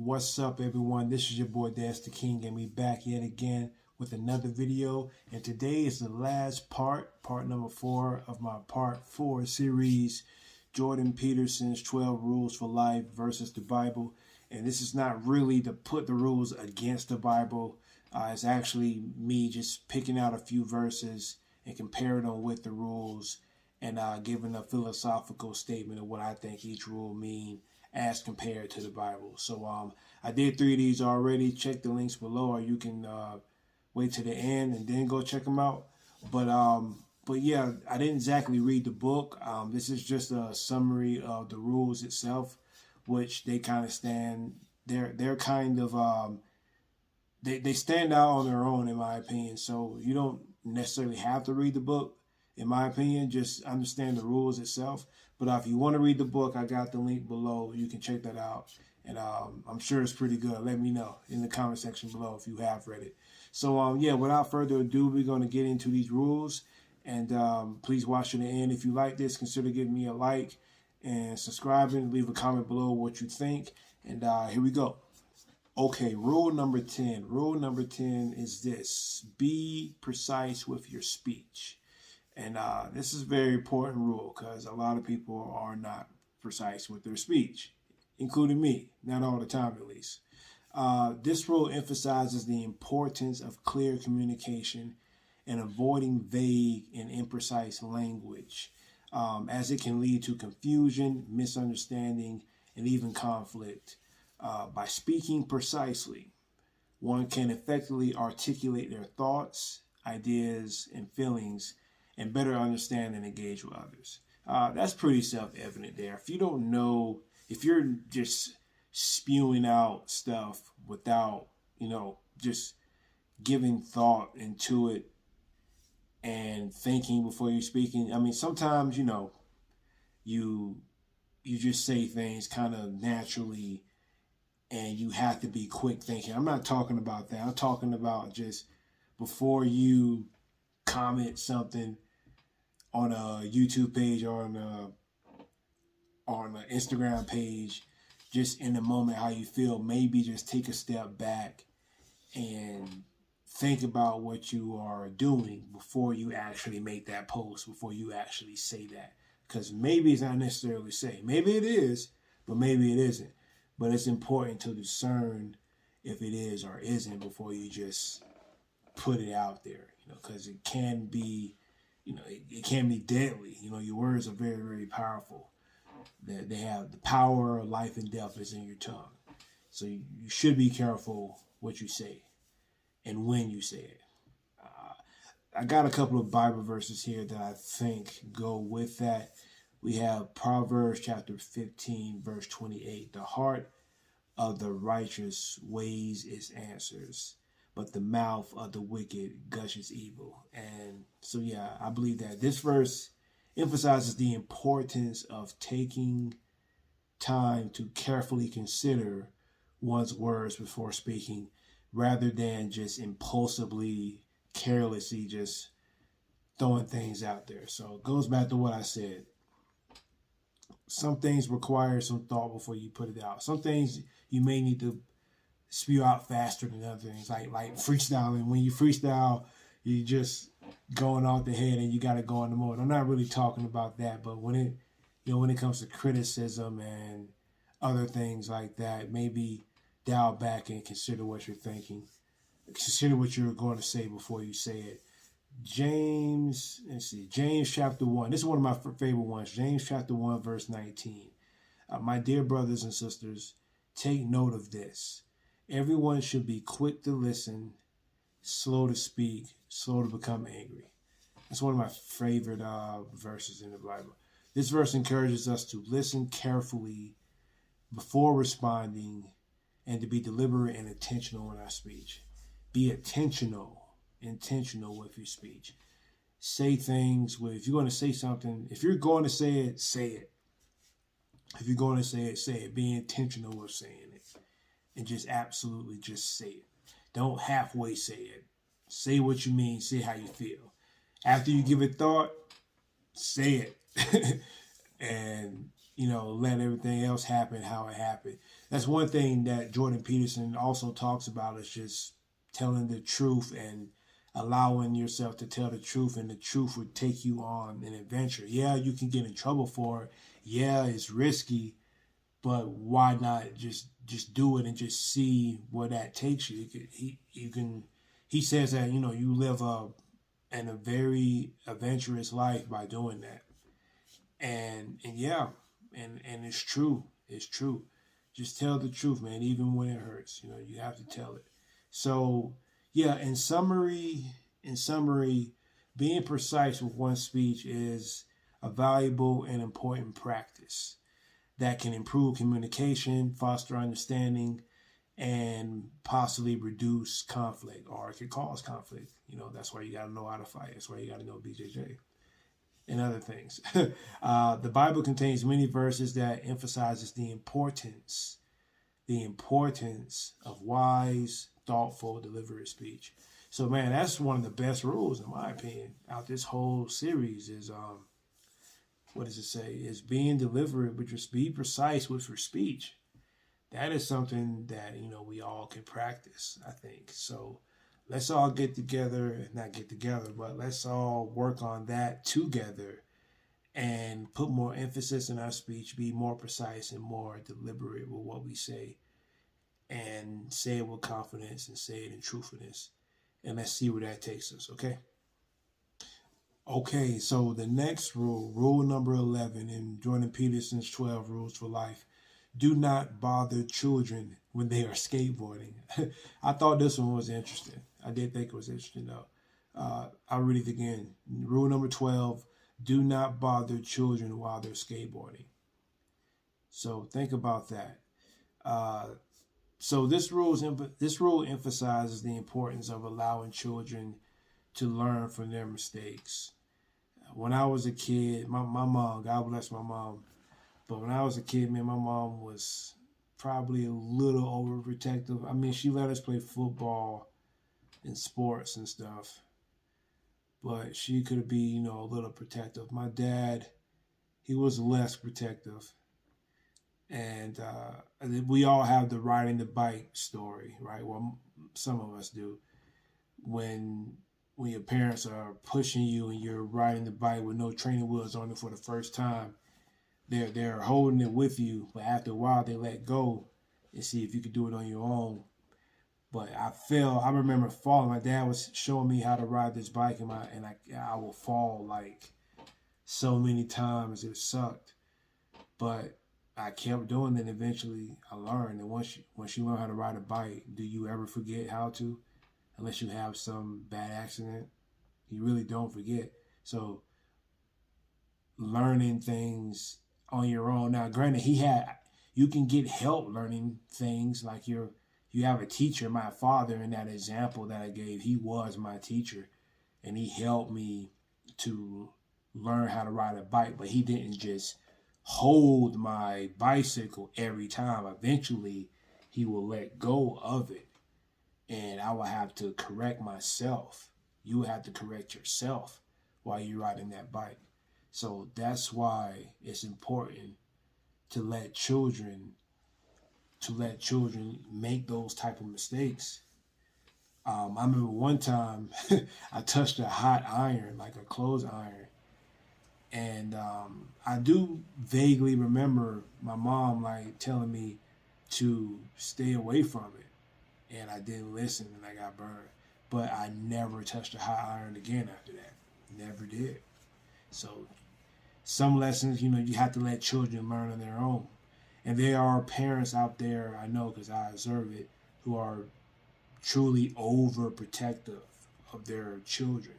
What's up, everyone? This is your boy Des the King, and we back yet again with another video. And today is the last part number 4 of my part 4 series, Jordan Peterson's 12 Rules for Life versus the Bible. And this is not really to put the rules against the Bible. It's actually me just picking out a few verses and comparing them with the rules and giving a philosophical statement of what I think each rule means as compared to the Bible. So I did 3 of these already. Check the links below, or you can wait to the end and then go check them out. But yeah, I didn't exactly read the book. This is just a summary of the rules itself, which they kind of stand. They're kind of they stand out on their own, in my opinion. So you don't necessarily have to read the book, in my opinion. Just understand the rules itself. But if you want to read the book, I got the link below. You can check that out. And I'm sure it's pretty good. Let me know in the comment section below if you have read it. So, yeah, without further ado, we're going to get into these rules. And please watch to the end. If you like this, consider giving me a like and subscribing. Leave a comment below what you think. And here we go. Okay, rule number 10. Rule number 10 is this: be precise with your speech. And this is a very important rule because a lot of people are not precise with their speech, including me, not all the time at least. This rule emphasizes the importance of clear communication and avoiding vague and imprecise language, as it can lead to confusion, misunderstanding, and even conflict. By speaking precisely, one can effectively articulate their thoughts, ideas, and feelings and better understand and engage with others. That's pretty self-evident there. If you don't know, if you're just spewing out stuff without, just giving thought into it and thinking before you're speaking. I mean, sometimes, you just say things kind of naturally and you have to be quick thinking. I'm not talking about that. I'm talking about just before you comment something on a YouTube page or on an Instagram page, just in the moment how you feel, maybe just take a step back and think about what you are doing before you actually make that post, before you actually say that. Because maybe it's not necessarily say. Maybe it is, but maybe it isn't. But it's important to discern if it is or isn't before you just put it out there, because it can be, it can be deadly. Your words are very, very powerful. They have the power of life and death is in your tongue. So you should be careful what you say and when you say it. I got a couple of Bible verses here that I think go with that. We have Proverbs chapter 15, verse 28. The heart of the righteous weighs its answers, but the mouth of the wicked gushes evil. And so, yeah, I believe that this verse emphasizes the importance of taking time to carefully consider one's words before speaking, rather than just impulsively, carelessly just throwing things out there. So it goes back to what I said. Some things require some thought before you put it out. Some things you may need to spew out faster than other things, like freestyling. When you freestyle, you just going off the head and you got to go on the mode. I'm not really talking about that, but when it comes to criticism and other things like that, maybe dial back and consider what you're thinking. Consider what you're going to say before you say it. James chapter 1. This is one of my favorite ones. James chapter 1, verse 19. My dear brothers and sisters, take note of this. Everyone should be quick to listen, slow to speak, slow to become angry. That's one of my favorite verses in the Bible. This verse encourages us to listen carefully before responding and to be deliberate and intentional in our speech. Be intentional with your speech. Say things if you're going to say something, if you're going to say it, say it. If you're going to say it, say it. Be intentional with saying it. And just absolutely just say it. Don't halfway say it. Say what you mean. Say how you feel. After you give it thought, say it. And, let everything else happen how it happened. that's one thing that Jordan Peterson also talks about, is just telling the truth and allowing yourself to tell the truth, and the truth would take you on an adventure. Yeah, you can get in trouble for it. Yeah, it's risky, but why not just do it and just see where that takes you? He says that, you live a very adventurous life by doing that. And yeah, and it's true. It's true. Just tell the truth, man, even when it hurts. You have to tell it. So yeah, in summary, being precise with one's speech is a valuable and important practice that can improve communication, foster understanding, and possibly reduce conflict, or it could cause conflict. That's why you got to know how to fight. That's why you got to know BJJ and other things. The Bible contains many verses that emphasizes the importance of wise, thoughtful, deliberate speech. So, man, that's one of the best rules, in my opinion, out this whole series is, what does it say? Is being deliberate, but just be precise with your speech. That is something that, we all can practice, I think. So let's all not get together, but let's all work on that together and put more emphasis in our speech, be more precise and more deliberate with what we say, and say it with confidence and say it in truthfulness. And let's see where that takes us, okay? Okay, so the next rule number 11 in Jordan Peterson's 12 Rules for Life: do not bother children when they are skateboarding. I thought this one was interesting. I did think it was interesting, though. I'll read it again. Rule number 12, do not bother children while they're skateboarding. So think about that. So this rule emphasizes the importance of allowing children to learn from their mistakes. When I was a kid, my mom, God bless my mom, but when I was a kid, man, my mom was probably a little overprotective. I mean, she let us play football and sports and stuff, but she could be, a little protective. My dad, he was less protective. And we all have the riding the bike story, right? Well, some of us do. When your parents are pushing you and you're riding the bike with no training wheels on it for the first time, they're holding it with you, but after a while they let go and see if you could do it on your own. But I remember falling. My dad was showing me how to ride this bike, and I would fall like so many times. It sucked, but I kept doing it. Eventually, I learned. And once you learn how to ride a bike, do you ever forget how to? Unless you have some bad accident, you really don't forget. So learning things on your own. Now, granted, you can get help learning things, like you have a teacher. My father, in that example that I gave, he was my teacher, and he helped me to learn how to ride a bike, but he didn't just hold my bicycle every time. Eventually, he will let go of it, and I will have to correct myself. You have to correct yourself while you're riding that bike. So that's why it's important to let children make those type of mistakes. I remember one time I touched a hot iron, like a clothes iron, and I do vaguely remember my mom telling me to stay away from it, and I didn't listen, and I got burned. But I never touched a hot iron again after that. Never did. So some lessons, you have to let children learn on their own. And there are parents out there, I know because I observe it, who are truly overprotective of their children.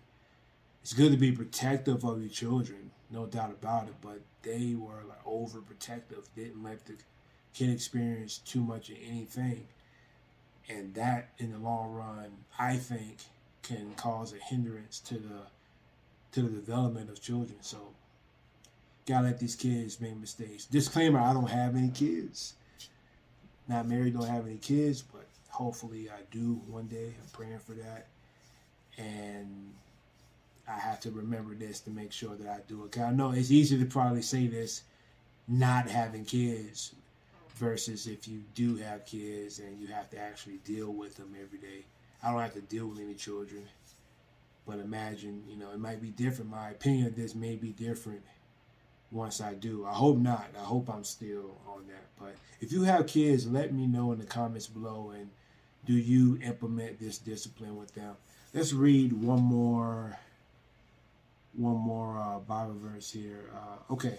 It's good to be protective of your children, no doubt about it, but they were overprotective, didn't let the kid experience too much of anything. And that, in the long run, I think can cause a hindrance to the development of children. So gotta let these kids make mistakes. Disclaimer, I don't have any kids. Not married, don't have any kids, but hopefully I do one day. I'm praying for that. And I have to remember this to make sure that I do it. Because I know it's easy to probably say this not having kids, versus if you do have kids and you have to actually deal with them every day. I don't have to deal with any children, but imagine, it might be different. My opinion of this may be different once I do. I hope not. I hope I'm still on that. But if you have kids, let me know in the comments below. And do you implement this discipline with them? Let's read one more Bible verse here. Okay,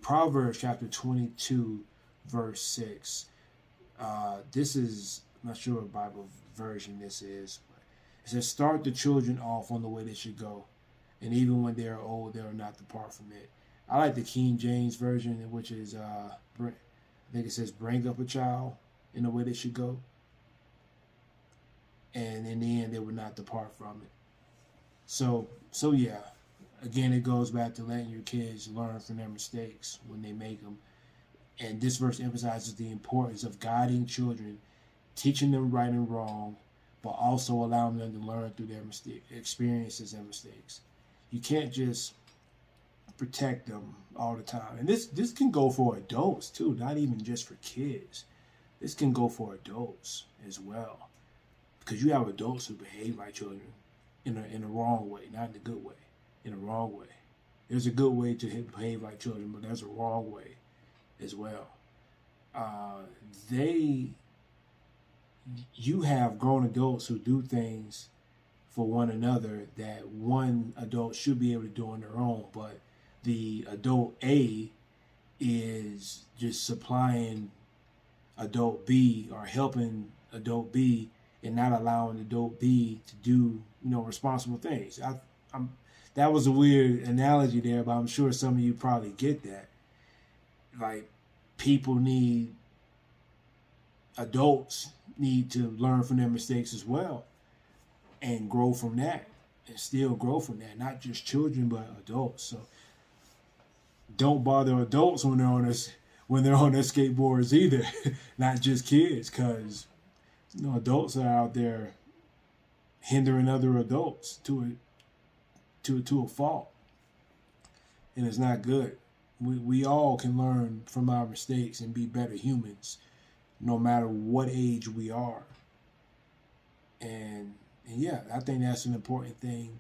Proverbs chapter 22, verse 6. This is, I'm not sure what Bible version this is, but it says, start the children off on the way they should go, and even when they are old, they will not depart from it. I like the King James version, which is, I think it says, bring up a child in the way they should go, and in the end, they will not depart from it. So yeah, again, it goes back to letting your kids learn from their mistakes when they make them. And this verse emphasizes the importance of guiding children, teaching them right and wrong, but also allowing them to learn through their experiences and mistakes. You can't just protect them all the time. And this can go for adults too, not even just for kids. This can go for adults as well. Because you have adults who behave like children in a wrong way, not in a good way, in a wrong way. There's a good way to behave like children, but there's a wrong way as well. You have grown adults who do things for one another that one adult should be able to do on their own, but the adult A is just supplying adult B or helping adult B and not allowing adult B to do, responsible things. That was a weird analogy there, but I'm sure some of you probably get that. Like, adults need to learn from their mistakes as well and grow from that and still grow from that. Not just children, but adults. So don't bother adults when they're on their skateboards either. Not just kids, because adults are out there hindering other adults to a fault, and it's not good. We all can learn from our mistakes and be better humans, no matter what age we are. And yeah, I think that's an important thing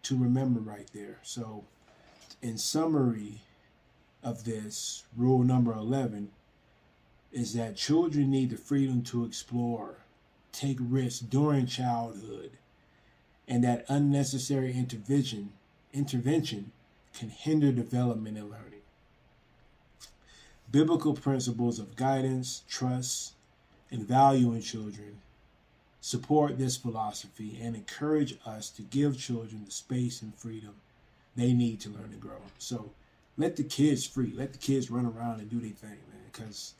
to remember right there. So, in summary of this, rule number 11 is that children need the freedom to explore, take risks during childhood, and that unnecessary intervention can hinder development and learning. Biblical principles of guidance, trust, and value in children support this philosophy and encourage us to give children the space and freedom they need to learn and grow. So let the kids free. Let the kids run around and do their thing, man, because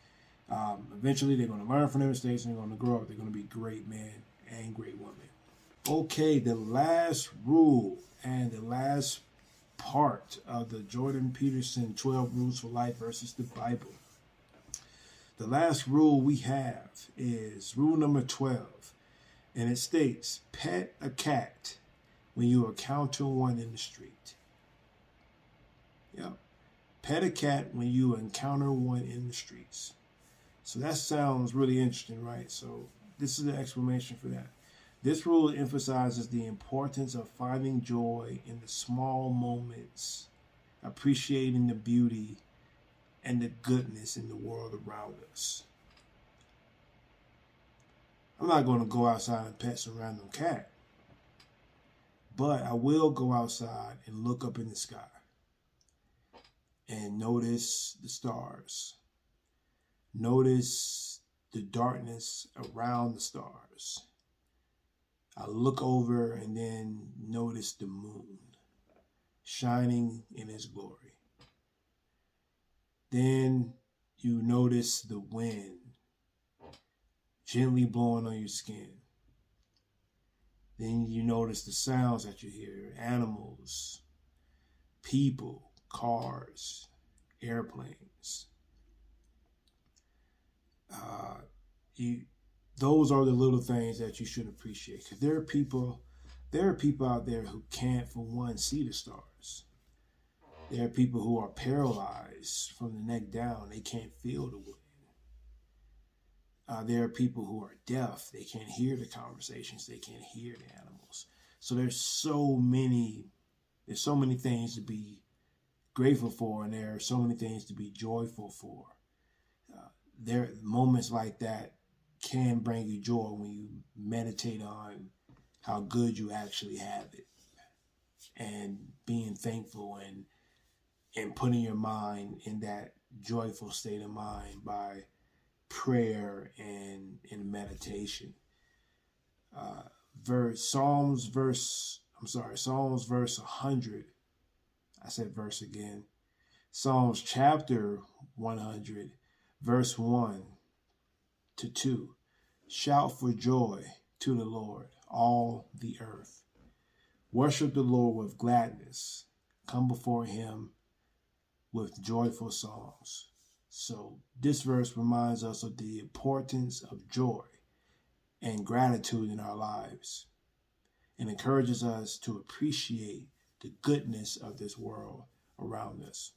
eventually they're going to learn from their mistakes and they're going to grow up. They're going to be great men and great women. Okay, the last rule and the last part of the Jordan Peterson 12 Rules for Life versus the Bible. The last rule we have is rule number 12, and it states, pet a cat when you encounter one in the street. Yep. Pet a cat when you encounter one in the streets. So that sounds really interesting, right? So this is the explanation for that. This rule emphasizes the importance of finding joy in the small moments, appreciating the beauty and the goodness in the world around us. I'm not going to go outside and pet some random cat, but I will go outside and look up in the sky and notice the stars. Notice the darkness around the stars. I look over and then notice the moon shining in its glory. Then you notice the wind gently blowing on your skin. Then you notice the sounds that you hear, animals, people, cars, airplanes. Those are the little things that you should appreciate, because there are people out there who can't, for one, see the stars. There are people who are paralyzed from the neck down. They can't feel the wind. There are people who are deaf. They can't hear the conversations. They can't hear the animals. So there's so many things to be grateful for, and there are so many things to be joyful for. There moments like that can bring you joy when you meditate on how good you actually have it, and being thankful and putting your mind in that joyful state of mind by prayer and in meditation. Psalms verse 100. I said verse again. Psalms chapter 100, verse 1 to 2. Shout for joy to the Lord, all the earth. Worship the Lord with gladness. Come before him with joyful songs. So this verse reminds us of the importance of joy and gratitude in our lives, and encourages us to appreciate the goodness of this world around us.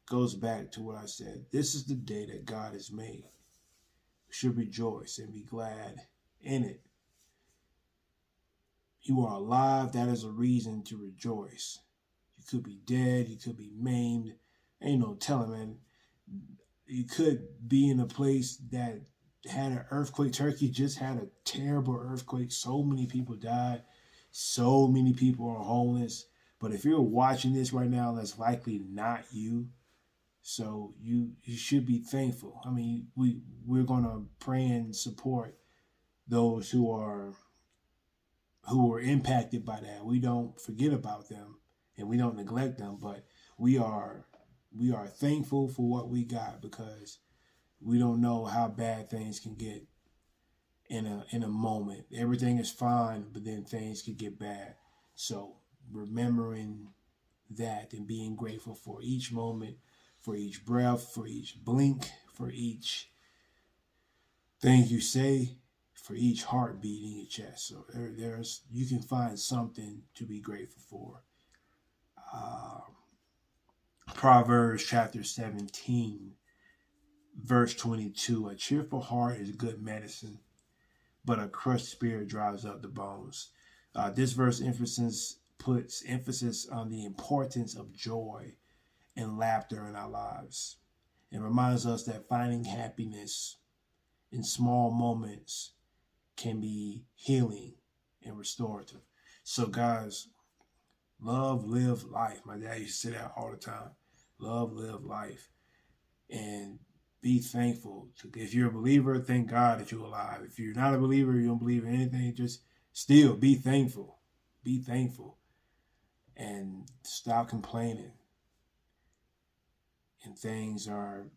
Goes back to what I said. This is the day that God has made. We should rejoice and be glad in it. You are alive. That is a reason to rejoice. You could be dead. You could be maimed. Ain't no telling, man. You could be in a place that had an earthquake. Turkey just had a terrible earthquake. So many people died. So many people are homeless. But if you're watching this right now, that's likely not you. So you should be thankful. I mean, we're going to pray and support those who are impacted by that. We don't forget about them and we don't neglect them, but we are thankful for what we got, because we don't know how bad things can get in a moment. Everything is fine, but then things could get bad. So remembering that and being grateful for each moment, for each breath, for each blink, for each thing you say, for each heartbeat in your chest. So there's you can find something to be grateful for. Proverbs chapter 17, verse 22. A cheerful heart is good medicine, but a crushed spirit drives up the bones. This verse puts emphasis on the importance of joy and laughter in our lives, and reminds us that finding happiness in small moments can be healing and restorative. So guys, love, live life. My dad used to say that all the time. Love, live life, and be thankful. If you're a believer, thank God that you're alive. If you're not a believer, you don't believe in anything, just still be thankful. Be thankful and stop complaining. And things are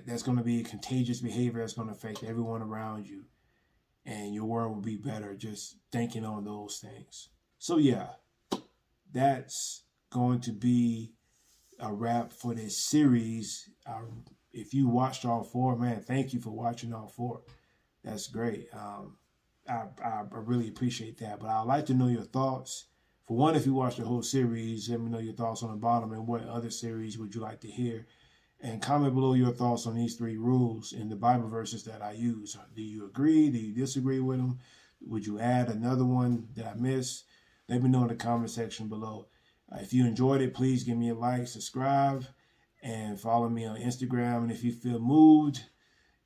that's gonna be a contagious behavior that's gonna affect everyone around you, and your world will be better just thinking on those things. So yeah, that's going to be a wrap for this series. If you watched all four, man, thank you for watching all four. That's great. I really appreciate that. But I'd like to know your thoughts. For one, if you watched the whole series, let me know your thoughts on the bottom, and what other series would you like to hear. And comment below your thoughts on these 3 rules and the Bible verses that I use. Do you agree? Do you disagree with them? Would you add another one that I missed? Let me know in the comment section below. If you enjoyed it, please give me a like, subscribe, and follow me on Instagram. And if you feel moved,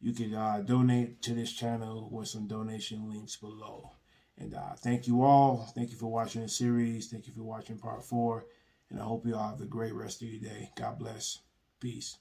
you can donate to this channel with some donation links below. And thank you all. Thank you for watching the series. Thank you for watching part 4. And I hope you all have a great rest of your day. God bless. Peace.